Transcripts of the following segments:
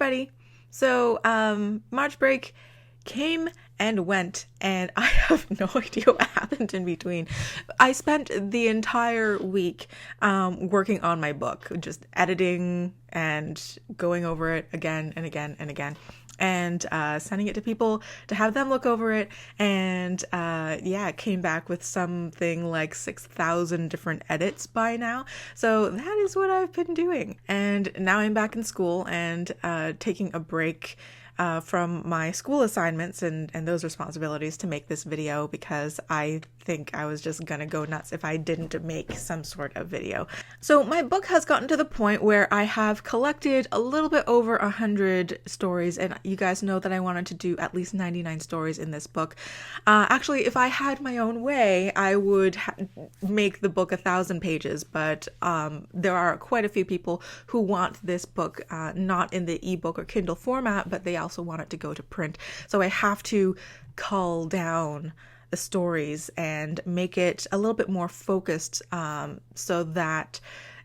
everybody. So, March break came and went, and I have no idea what happened in between. I spent the entire week working on my book, just editing and going over it again and again and again, and sending it to people to have them look over it. And it came back with something like 6,000 different edits by now. So that is what I've been doing. And now I'm back in school and taking a break from my school assignments and those responsibilities to make this video, because I think I was just gonna go nuts if I didn't make some sort of video. So my book has gotten to the point where I have collected a little bit over 100 stories, and you guys know that I wanted to do at least 99 stories in this book. Actually, if I had my own way, I would make the book 1,000 pages, but there are quite a few people who want this book not in the ebook or Kindle format, but they also want it to go to print. So I have to cull down the stories and make it a little bit more focused so that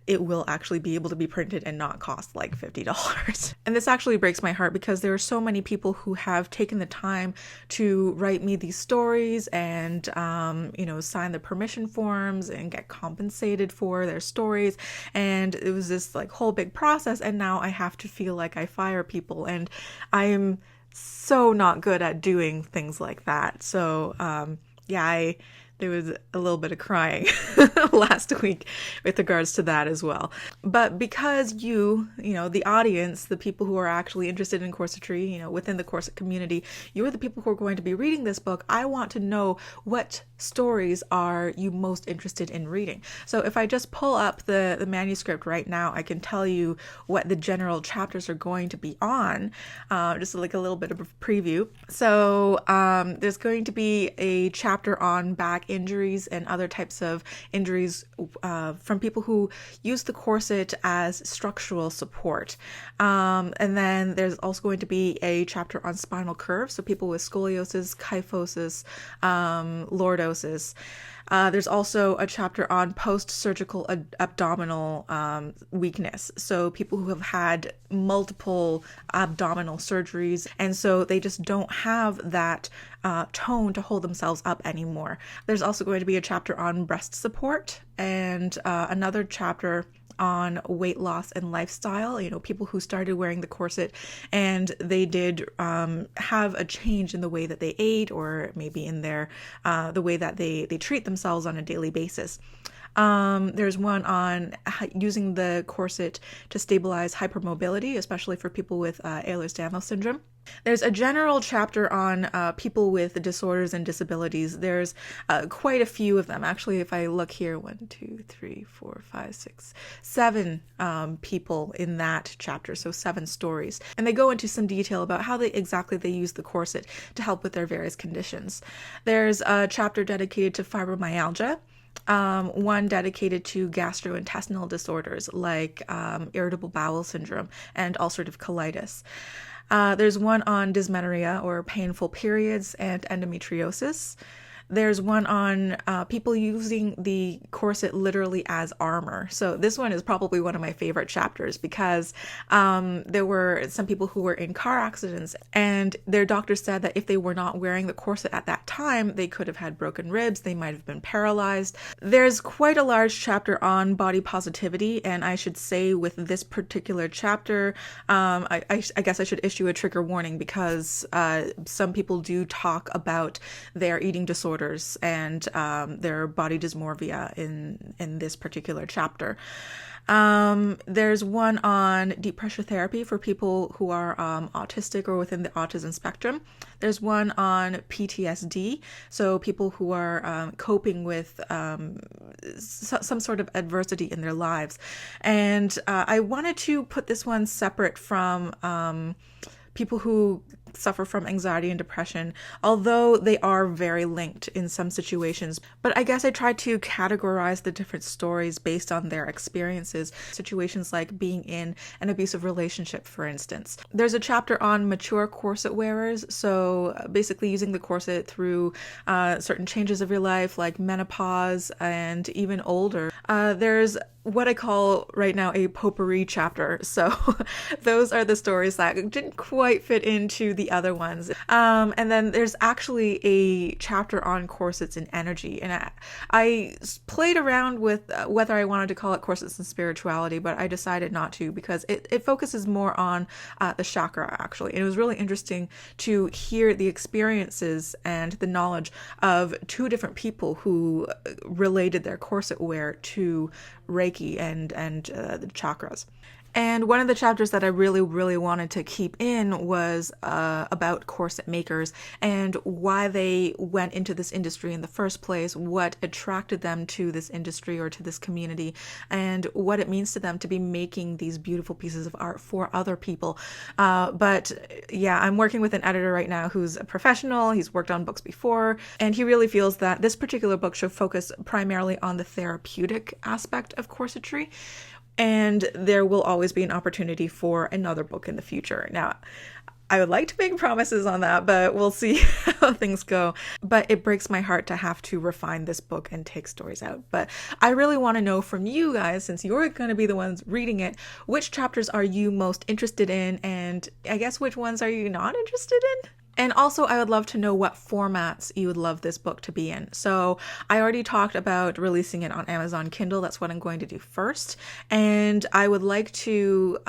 it will actually be able to be printed and not cost like $50. And this actually breaks my heart, because there are so many people who have taken the time to write me these stories and, sign the permission forms and get compensated for their stories. And it was this like whole big process. And now I have to feel like I fire people, and I am so not good at doing things like that. So, there was a little bit of crying last week with regards to that as well. But because the audience, the people who are actually interested in corsetry, within the corset community, you are the people who are going to be reading this book. I want to know what stories are you most interested in reading. So if I just pull up the manuscript right now, I can tell you what the general chapters are going to be on, just like a little bit of a preview. So there's going to be a chapter on back injuries and other types of injuries from people who use the corset as structural support. And then there's also going to be a chapter on spinal curves, so people with scoliosis, kyphosis, lordosis. There's also a chapter on post-surgical abdominal weakness. So people who have had multiple abdominal surgeries, and so they just don't have that tone to hold themselves up anymore. There's also going to be a chapter on breast support, and another chapter on weight loss and lifestyle, people who started wearing the corset and they did have a change in the way that they ate, or maybe in their the way that they treat themselves on a daily basis. There's one on using the corset to stabilize hypermobility, especially for people with Ehlers-Danlos syndrome. There's a general chapter on people with disorders and disabilities. There's quite a few of them. Actually, if I look here, 1, 2, 3, 4, 5, 6, 7 people in that chapter, so 7 stories. And they go into some detail about how they use the corset to help with their various conditions. There's a chapter dedicated to fibromyalgia. One dedicated to gastrointestinal disorders like irritable bowel syndrome and ulcerative colitis. There's one on dysmenorrhea, or painful periods, and endometriosis. There's one on people using the corset literally as armor. So this one is probably one of my favorite chapters, because there were some people who were in car accidents, and their doctor said that if they were not wearing the corset at that time, they could have had broken ribs, they might have been paralyzed. There's quite a large chapter on body positivity, and I should say with this particular chapter, I guess I should issue a trigger warning, because some people do talk about their eating disorders and their body dysmorphia in this particular chapter. There's one on deep pressure therapy for people who are autistic or within the autism spectrum. There's one on PTSD, so people who are coping with some sort of adversity in their lives. And I wanted to put this one separate from people who suffer from anxiety and depression, although they are very linked in some situations. But I guess I tried to categorize the different stories based on their experiences. Situations like being in an abusive relationship, for instance. There's a chapter on mature corset wearers, so basically using the corset through certain changes of your life, like menopause and even older. There's what I call right now a potpourri chapter. So those are the stories that didn't quite fit into the other ones. And then there's actually a chapter on corsets and energy. And I played around with whether I wanted to call it corsets and spirituality, but I decided not to because it focuses more on the chakra, actually. And it was really interesting to hear the experiences and the knowledge of two different people who related their corset wear to Reiki and the chakras. And one of the chapters that I really, really wanted to keep in was about corset makers and why they went into this industry in the first place, what attracted them to this industry or to this community, and what it means to them to be making these beautiful pieces of art for other people. But yeah, I'm working with an editor right now who's a professional. He's worked on books before, and he really feels that this particular book should focus primarily on the therapeutic aspect of corsetry. And there will always be an opportunity for another book in the future. Now, I would like to make promises on that, but we'll see how things go. But it breaks my heart to have to refine this book and take stories out. But I really want to know from you guys, since you're going to be the ones reading it, which chapters are you most interested in? And I guess which ones are you not interested in? And also, I would love to know what formats you would love this book to be in. So I already talked about releasing it on Amazon Kindle. That's what I'm going to do first. And I would like to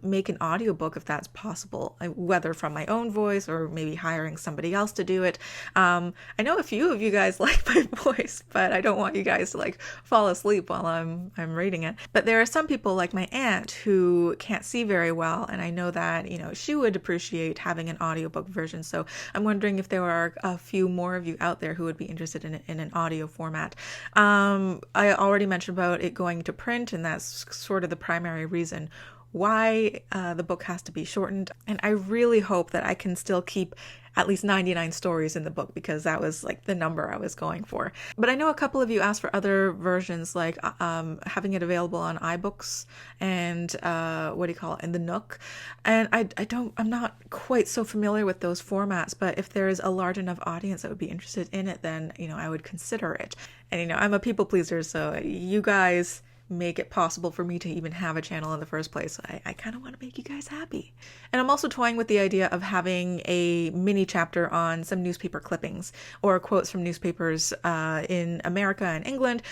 make an audiobook if that's possible, whether from my own voice or maybe hiring somebody else to do it. I know a few of you guys like my voice, but I don't want you guys to like fall asleep while I'm reading it. But there are some people like my aunt who can't see very well. And I know that, she would appreciate having an audiobook version. So I'm wondering if there are a few more of you out there who would be interested in an audio format. I already mentioned about it going to print, and that's sort of the primary reason why the book has to be shortened. And I really hope that I can still keep at least 99 stories in the book, because that was like the number I was going for. But I know a couple of you asked for other versions, like having it available on iBooks and in the Nook. And I'm not quite so familiar with those formats, but if there is a large enough audience that would be interested in it, then, I would consider it. And, I'm a people pleaser, so you guys make it possible for me to even have a channel in the first place. I kind of want to make you guys happy. And I'm also toying with the idea of having a mini chapter on some newspaper clippings or quotes from newspapers in America and England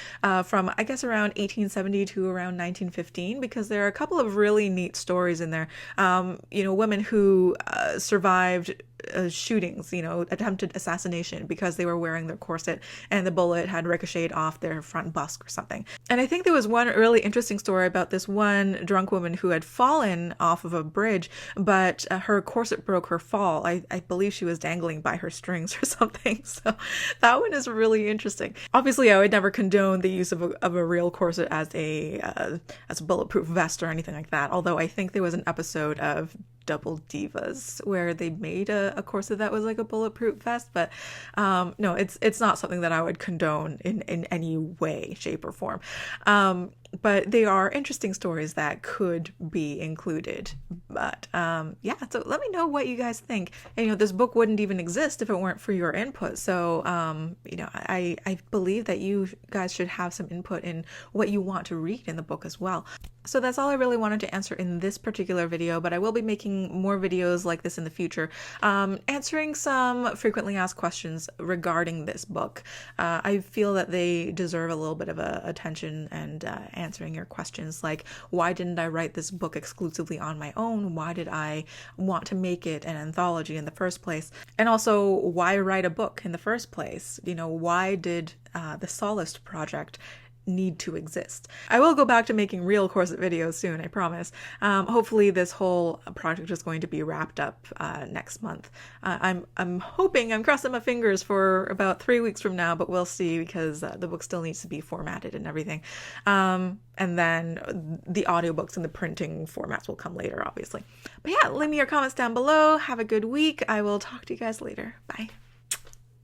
from, I guess, around 1870 to around 1915, because there are a couple of really neat stories in there. Women who survived shootings, attempted assassination because they were wearing their corset and the bullet had ricocheted off their front busk or something. And I think there was one really interesting story about this one drunk woman who had fallen off of a bridge, but her corset broke her fall. I believe she was dangling by her strings or something. So that one is really interesting. Obviously, I would never condone the use of a real corset as a bulletproof vest or anything like that. Although I think there was an episode of Double Divas where they made a corset that was like a bulletproof vest, but no, it's not something that I would condone in any way, shape, or form. But they are interesting stories that could be included. But so let me know what you guys think. And, this book wouldn't even exist if it weren't for your input. So, I believe that you guys should have some input in what you want to read in the book as well. So that's all I really wanted to answer in this particular video, but I will be making more videos like this in the future, answering some frequently asked questions regarding this book. I feel that they deserve a little bit of attention and answering your questions, like, why didn't I write this book exclusively on my own? Why did I want to make it an anthology in the first place? And also, why write a book in the first place? Why did the Solace Project need to exist. I will go back to making real corset videos soon, I promise. Hopefully this whole project is going to be wrapped up next month. I'm hoping, I'm crossing my fingers for about 3 weeks from now, but we'll see, because the book still needs to be formatted and everything. And then the audiobooks and the printing formats will come later, obviously. But yeah, leave me your comments down below. Have a good week. I will talk to you guys later. Bye.